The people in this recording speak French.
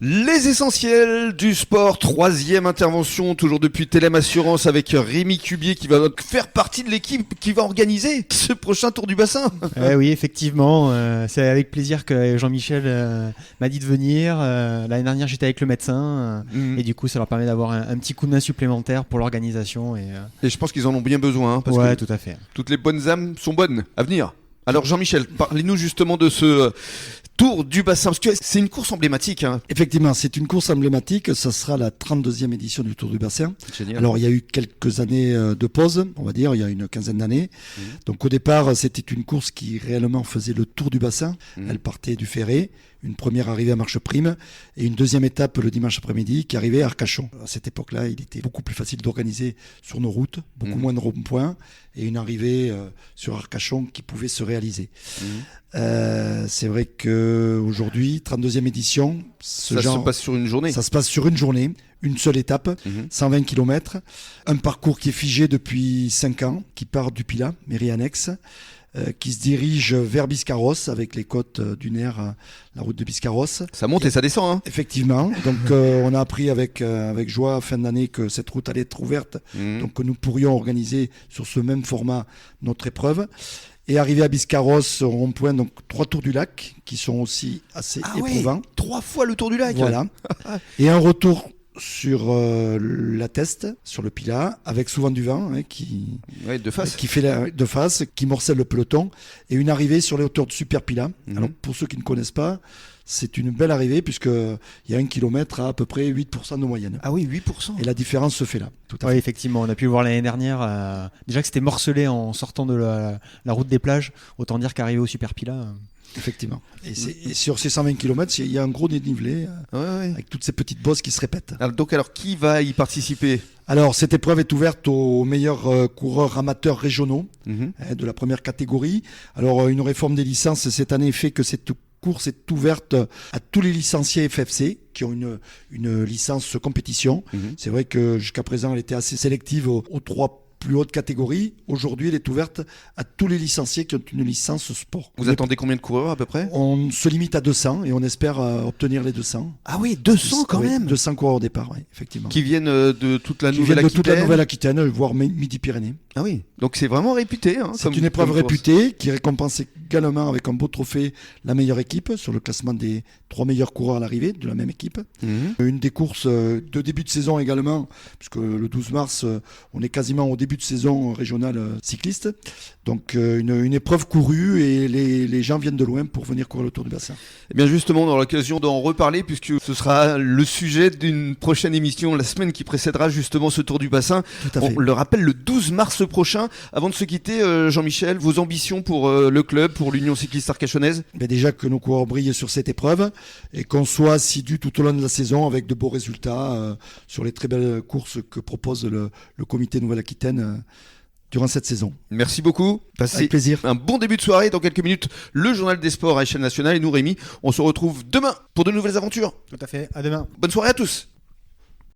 Les essentiels du sport, troisième intervention, toujours depuis Telem Assurance avec Rémi Cubier qui va faire partie de l'équipe qui va organiser ce prochain Tour du Bassin. Oui, effectivement, c'est avec plaisir que Jean-Michel m'a dit de venir. L'année dernière, j'étais avec le médecin et du coup, ça leur permet d'avoir un petit coup de main supplémentaire pour l'organisation. Et je pense qu'ils en ont bien besoin. Parce ouais, que tout à fait. Toutes les bonnes âmes sont bonnes à venir. Alors Jean-Michel, parlez-nous justement de ce Tour du Bassin, parce que c'est une course emblématique. Effectivement, c'est une course emblématique, ça sera la 32e édition du Tour du Bassin. Génial. Alors il y a eu quelques années de pause, on va dire, il y a une quinzaine d'années. Donc au départ, c'était une course qui réellement faisait le Tour du Bassin. Elle partait du Ferré, une première arrivée à Marche-Prime et une deuxième étape le dimanche après-midi qui arrivait à Arcachon. À cette époque-là, il était beaucoup plus facile d'organiser sur nos routes, beaucoup moins de ronds-points et une arrivée sur Arcachon qui pouvait se réaliser. C'est vrai qu'aujourd'hui, 32e édition, se passe sur une journée. Ça se passe sur une journée, une seule étape, 120 km, un parcours qui est figé depuis 5 ans, qui part du Pilat, mairie annexe, qui se dirige vers Biscarrosse avec les côtes dunaires, la route de Biscarrosse. Ça monte et ça descend. Hein. Effectivement. Donc on a appris avec joie fin d'année que cette route allait être ouverte, donc que nous pourrions organiser sur ce même format notre épreuve. Et arrivé à Biscarrosse, au rond-point, donc 3 tours du lac qui sont aussi assez éprouvants. Ouais, 3 fois le tour du lac. Voilà. Et un retour sur la Teste, sur le Pilat, avec souvent du vent qui fait de face, qui morcelle le peloton, et une arrivée sur les hauteurs de Super Pilat. Alors pour ceux qui ne connaissent pas, c'est une belle arrivée puisqu'il y a 1 kilomètre à peu près 8% de moyenne. Ah oui, 8%. Et la différence se fait là. Oui, effectivement, on a pu le voir l'année dernière. Déjà que c'était morcelé en sortant de la route des plages, autant dire qu'arriver au Super Pilat. Effectivement. Et sur ces 120 km, il y a un gros dénivelé avec toutes ces petites bosses qui se répètent. Alors qui va y participer ? Alors, cette épreuve est ouverte aux meilleurs coureurs amateurs régionaux de la première catégorie. Alors, une réforme des licences cette année fait que cette course est ouverte à tous les licenciés FFC qui ont une licence compétition. C'est vrai que jusqu'à présent, elle était assez sélective aux 3 plus haute catégorie. Aujourd'hui, elle est ouverte à tous les licenciés qui ont une licence sport. Vous attendez combien de coureurs à peu près ? On se limite à 200 et on espère obtenir les 200. Ah oui, 200 quand même. 200 coureurs au départ, oui, effectivement. Qui viennent de toute la Nouvelle-Aquitaine, voire Midi-Pyrénées. Ah oui, donc c'est vraiment réputé. C'est une épreuve réputée qui récompense également avec un beau trophée la meilleure équipe sur le classement des 3 meilleurs coureurs à l'arrivée de la même équipe. Une des courses de début de saison également, puisque le 12 mars, on est quasiment au début de saison régionale cycliste. Donc une épreuve courue et les gens viennent de loin pour venir courir le Tour du Bassin. Et bien justement, on aura l'occasion d'en reparler puisque ce sera le sujet d'une prochaine émission la semaine qui précédera justement ce Tour du Bassin. Tout à fait. On le rappelle le 12 mars prochain. Avant de se quitter, Jean-Michel, vos ambitions pour le club, pour l'Union cycliste arcachonnaise ? Déjà que nos coureurs brillent sur cette épreuve et qu'on soit assidus tout au long de la saison avec de beaux résultats sur les très belles courses que propose le comité Nouvelle-Aquitaine durant cette saison. Merci beaucoup. Passez avec plaisir. Un bon début de soirée. Dans quelques minutes, le journal des sports à échelle nationale. Et nous, Rémi, on se retrouve demain pour de nouvelles aventures. Tout à fait. À demain. Bonne soirée à tous.